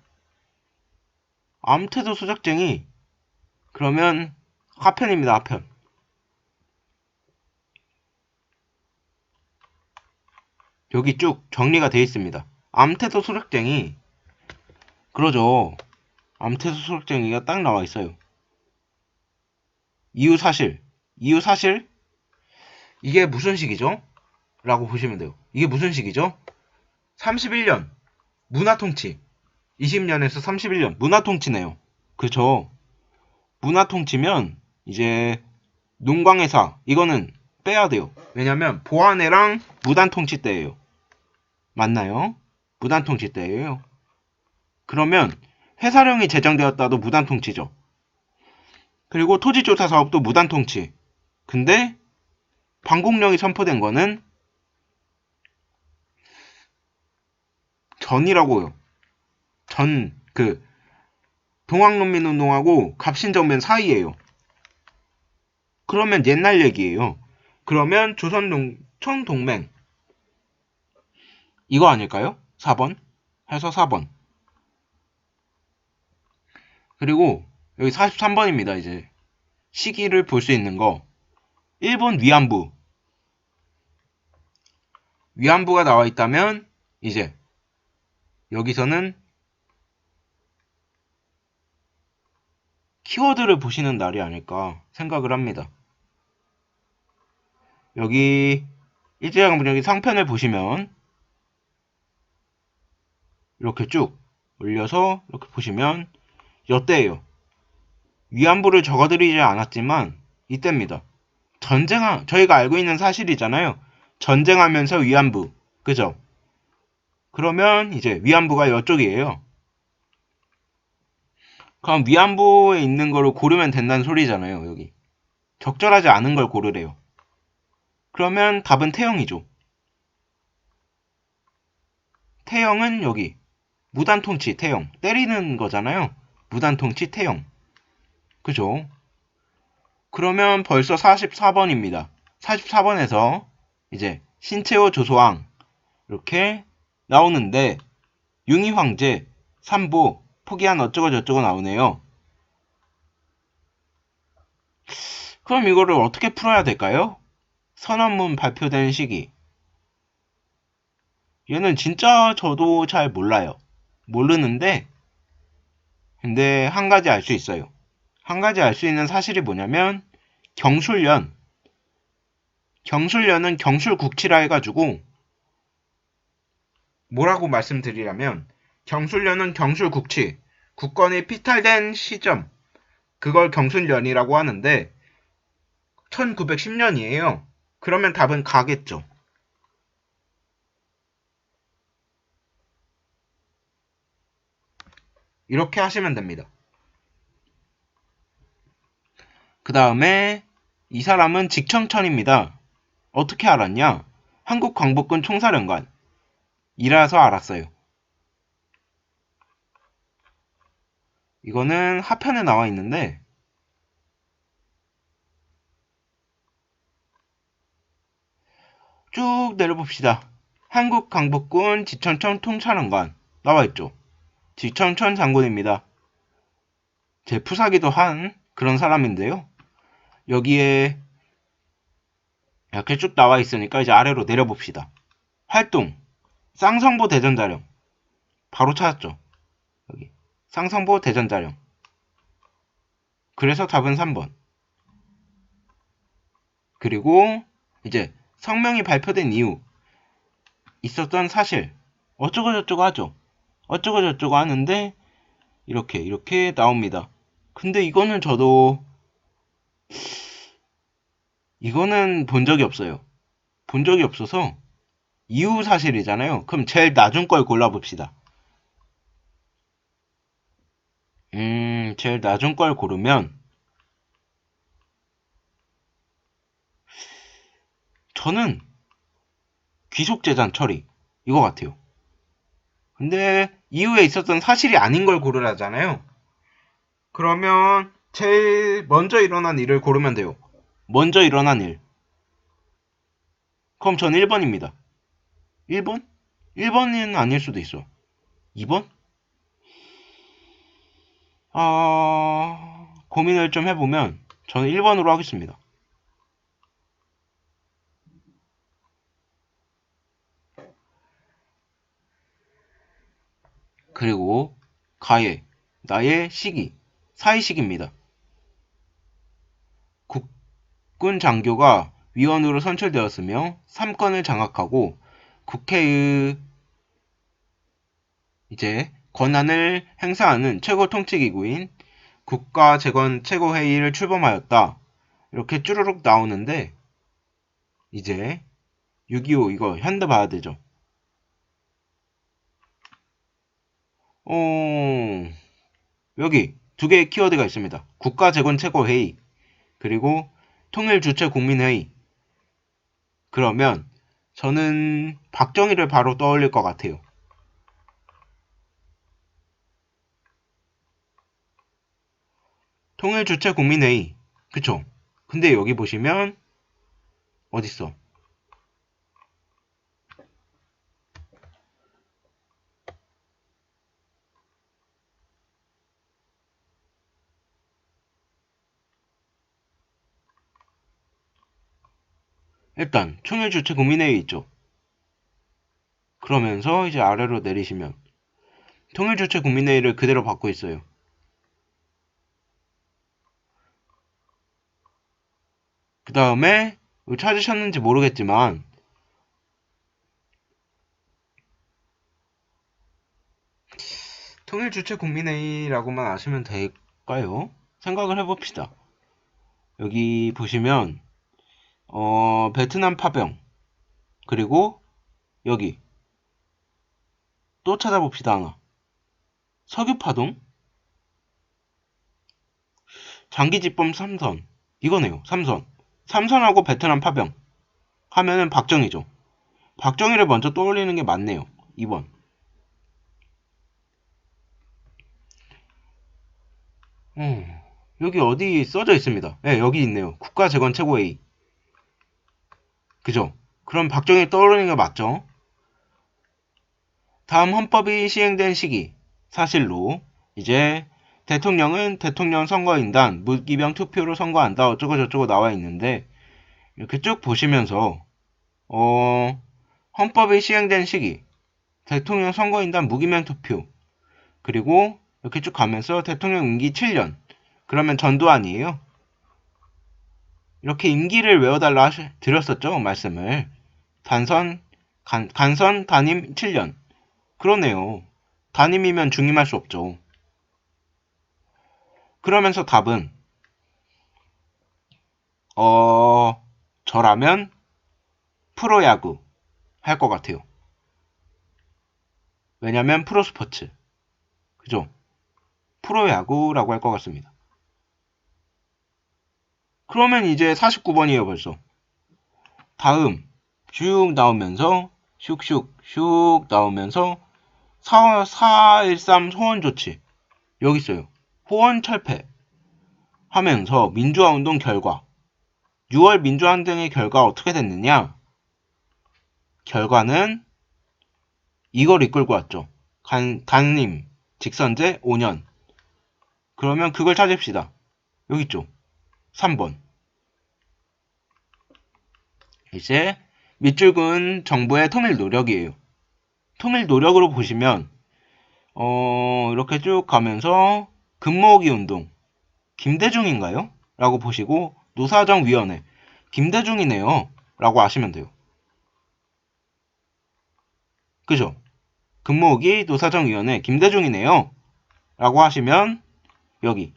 암태도 수작쟁이 그러면 하편입니다. 하편. 여기 쭉 정리가 되어 있습니다. 암태도 수작쟁이 그러죠. 암태도 수작쟁이가 딱 나와 있어요. 이유 사실 이게 무슨 시기죠? 라고 보시면 돼요. 이게 무슨 시기죠? 31년 문화통치 20년에서 31년 문화통치네요. 그쵸? 문화통치면 이제 농광회사 이거는 빼야 돼요. 왜냐면 보안회랑 무단통치 때예요. 맞나요? 무단통치 때예요. 그러면 회사령이 제정되었다도 무단통치죠. 그리고 토지조사 사업도 무단통치. 근데 방공령이 선포된 거는 전이라고요. 동학농민운동하고 갑신정변 사이에요. 그러면 옛날 얘기예요. 그러면 조선총동맹 이거 아닐까요? 4번 해서 4번. 그리고 여기 43번입니다. 이제 시기를 볼 수 있는 거. 일본 위안부가 나와 있다면 이제 여기서는 키워드를 보시는 날이 아닐까 생각을 합니다. 여기 일제강점기 상편을 보시면 이렇게 쭉 올려서 이렇게 보시면 이때예요. 위안부를 적어드리지 않았지만 이때입니다. 저희가 알고 있는 사실이잖아요. 전쟁하면서 위안부, 그죠? 그러면 이제 위안부가 이쪽이에요. 그럼 위안부에 있는 거를 고르면 된다는 소리잖아요. 여기 적절하지 않은 걸 고르래요. 그러면 답은 태영이죠. 태영은 여기 무단통치 태영 때리는 거잖아요. 무단통치 태영, 그죠? 그러면 벌써 44번입니다. 44번에서 이제 신채호 조소왕 이렇게 나오는데 융희 황제 삼보 포기한 어쩌고 저쩌고 나오네요. 그럼 이거를 어떻게 풀어야 될까요? 선언문 발표된 시기. 얘는 진짜 저도 잘 몰라요. 모르는데 근데 한 가지 알 수 있어요. 한 가지 알 수 있는 사실이 뭐냐면 경술련은 경술국치라 해가지고 뭐라고 말씀드리려면 경술련은 경술국치, 국권이 피탈된 시점, 그걸 경술련이라고 하는데 1910년이에요. 그러면 답은 가겠죠. 이렇게 하시면 됩니다. 그 다음에 이 사람은 직청천입니다. 어떻게 알았냐? 한국광복군 총사령관 이라서 알았어요. 이거는 하편에 나와 있는데 쭉 내려봅시다. 한국광복군 지천천 총사령관 나와있죠. 지천천 장군입니다. 제 푸사기도 한 그런 사람인데요. 여기에 이렇게 쭉 나와 있으니까 이제 아래로 내려봅시다. 활동 쌍성보 대전자령 바로 찾았죠. 여기 쌍성보 대전자령. 그래서 답은 3번. 그리고 이제 성명이 발표된 이후 있었던 사실 어쩌고 저쩌고 하죠. 어쩌고 저쩌고 하는데 이렇게 나옵니다. 근데 이거는 본 적이 없어요. 본 적이 없어서 이후 사실이잖아요. 그럼 제일 낮은 걸 골라봅시다. 제일 낮은 걸 고르면 저는 귀속재산 처리 이거 같아요. 근데 이후에 있었던 사실이 아닌 걸 고르라잖아요. 그러면 제일 먼저 일어난 일을 고르면 돼요. 먼저 일어난 일. 그럼 전 1번입니다. 1번? 1번은 아닐 수도 있어. 2번? 고민을 좀 해보면 저는 1번으로 하겠습니다. 그리고 가해, 나의 시기, 사의식입니다. 국군 장교가 위원으로 선출되었으며 3권을 장악하고 국회의 이제 권한을 행사하는 최고 통치기구인 국가재건 최고회의를 출범하였다. 이렇게 쭈루룩 나오는데 이제 6.25 이거 현대 봐야 되죠. 여기 두 개의 키워드가 있습니다. 국가재건 최고회의 그리고 통일주체국민회의. 그러면 저는 박정희를 바로 떠올릴 것 같아요. 통일주체 국민회의. 그쵸? 근데 여기 보시면 어딨어? 일단 통일주체 국민회의 있죠? 그러면서 이제 아래로 내리시면 통일주체 국민회의를 그대로 받고 있어요. 그 다음에 찾으셨는지 모르겠지만 통일주체 국민회의라고만 아시면 될까요? 생각을 해봅시다. 여기 보시면 베트남 파병 그리고 여기 또 찾아봅시다. 하나 석유파동 장기집범 3선 이거네요. 3선 3선하고 베트남 파병 하면은 박정희죠. 박정희를 먼저 떠올리는 게 맞네요. 2번. 여기 어디 써져 있습니다. 네, 여기 있네요. 국가재건 최고회의. 그죠? 그럼 박정희 떠오르는 게 맞죠? 다음 헌법이 시행된 시기. 사실로 이제 대통령은 대통령 선거인단 무기명 투표로 선거한다. 어쩌고저쩌고 나와 있는데 이렇게 쭉 보시면서 헌법이 시행된 시기. 대통령 선거인단 무기명 투표. 그리고 이렇게 쭉 가면서 대통령 임기 7년. 그러면 전두환이에요. 이렇게 임기를 외워달라 드렸었죠. 말씀을. 간선 단임 7년. 그러네요. 단임이면 중임할 수 없죠. 그러면서 답은 저라면 프로야구 할 것 같아요. 왜냐면 프로스포츠. 그죠? 프로야구라고 할 것 같습니다. 그러면 이제 49번이에요 벌써. 다음 쭉 나오면서 슉슉슉 나오면서 4.13 소원조치 여기 있어요. 호원 철폐 하면서 민주화운동 결과 6월 민주화운동의 결과 어떻게 됐느냐? 결과는 이걸 이끌고 왔죠. 단임 직선제 5년. 그러면 그걸 찾읍시다. 여기 있죠. 3번. 이제 밑줄은 정부의 통일 노력이에요. 통일 노력으로 보시면 이렇게 쭉 가면서 금모으기 운동 김대중인가요? 라고 보시고 노사정위원회 김대중이네요. 라고 아시면 돼요. 그죠? 금모으기 노사정위원회 김대중이네요. 라고 하시면 여기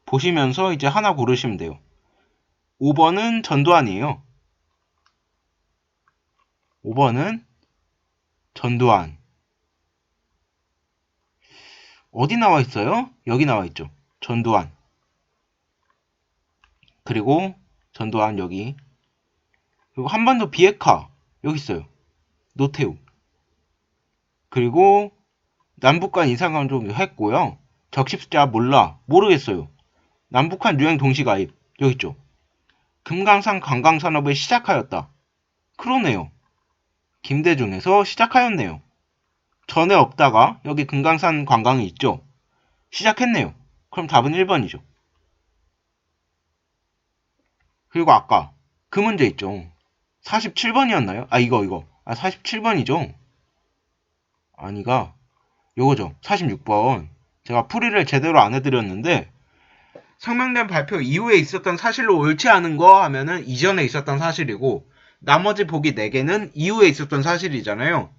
보시면서 이제 하나 고르시면 돼요. 5번은 전두환이에요. 5번은 전두환. 어디 나와 있어요? 여기 나와 있죠. 전두환. 그리고 전두환 여기. 그리고 한반도 비핵화 여기 있어요. 노태우. 그리고 남북한 이산가족 했고요. 적십자 몰라. 모르겠어요. 남북한 유행 동시가입 여기 있죠. 금강산 관광산업을 시작하였다. 그러네요. 김대중에서 시작하였네요. 전에 없다가 여기 금강산 관광이 있죠. 시작했네요. 그럼 답은 1번이죠. 그리고 아까 그 문제 있죠. 47번이었나요? 이거. 47번이죠. 아니가 요거죠. 46번. 제가 풀이를 제대로 안 해드렸는데 성명된 발표 이후에 있었던 사실로 옳지 않은 거 하면은 이전에 있었던 사실이고 나머지 보기 4개는 이후에 있었던 사실이잖아요.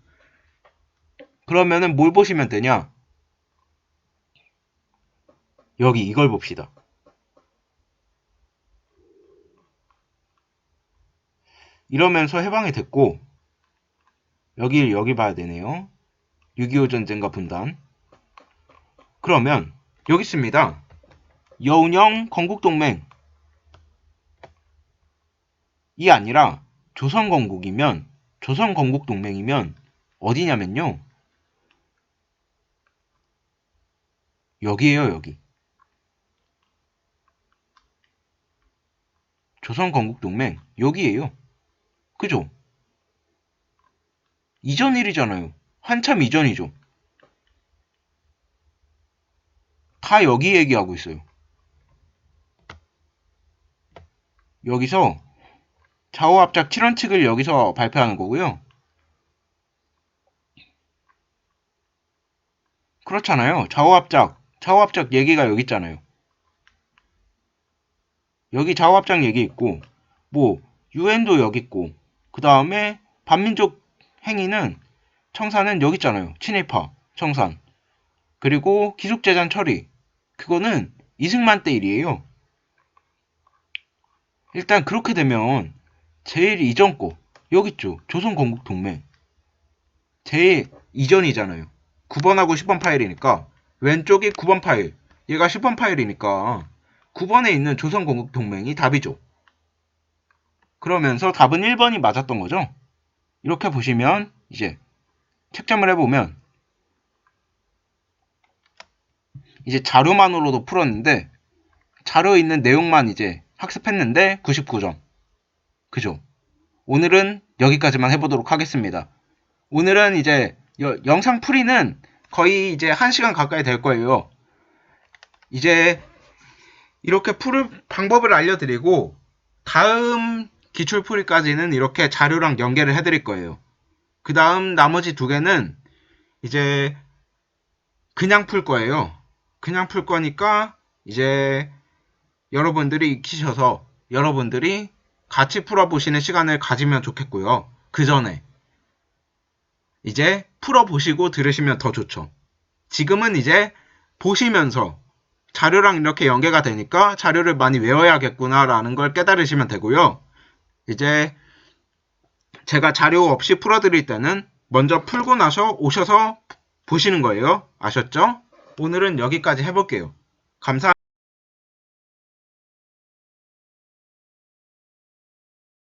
그러면은 뭘 보시면 되냐? 여기 이걸 봅시다. 이러면서 해방이 됐고 여기 봐야 되네요. 6.25 전쟁과 분단. 그러면 여기 있습니다. 여운형 건국동맹 이 아니라 조선건국동맹이면 어디냐면요. 여기에요. 여기. 조선건국동맹 여기에요. 그죠? 이전 일이잖아요. 한참 이전이죠. 다 여기 얘기하고 있어요. 여기서 좌우합작 7원칙을 여기서 발표하는 거고요. 그렇잖아요. 좌우합작 얘기가 여기 있잖아요. 여기 좌우합작 얘기 있고, 뭐 유엔도 여기 있고, 그 다음에 반민족 행위는 청산은 여기 있잖아요. 친일파 청산. 그리고 기속재산 처리. 그거는 이승만 때 일이에요. 일단 그렇게 되면 제일 이전 거 여기 있죠. 조선건국동맹. 제일 이전이잖아요. 9번하고 10번 파일이니까 왼쪽이 9번 파일, 얘가 10번 파일이니까 9번에 있는 조선건국동맹이 답이죠. 그러면서 답은 1번이 맞았던 거죠. 이렇게 보시면 이제 채점을 해보면 이제 자료만으로도 풀었는데 자료에 있는 내용만 이제 학습했는데 99점. 그죠? 오늘은 여기까지만 해보도록 하겠습니다. 오늘은 이제 영상 풀이는 거의 이제 1시간 가까이 될 거예요. 이제 이렇게 풀을 방법을 알려드리고 다음 기출풀이까지는 이렇게 자료랑 연계를 해드릴 거예요. 그 다음 나머지 2개는 이제 그냥 풀 거예요. 그냥 풀 거니까 이제 여러분들이 익히셔서 여러분들이 같이 풀어보시는 시간을 가지면 좋겠고요. 그 전에 이제 풀어보시고 들으시면 더 좋죠. 지금은 이제 보시면서 자료랑 이렇게 연계가 되니까 자료를 많이 외워야겠구나 라는 걸 깨달으시면 되고요. 이제 제가 자료 없이 풀어드릴 때는 먼저 풀고 나서 오셔서 보시는 거예요. 아셨죠? 오늘은 여기까지 해볼게요. 감사합니다.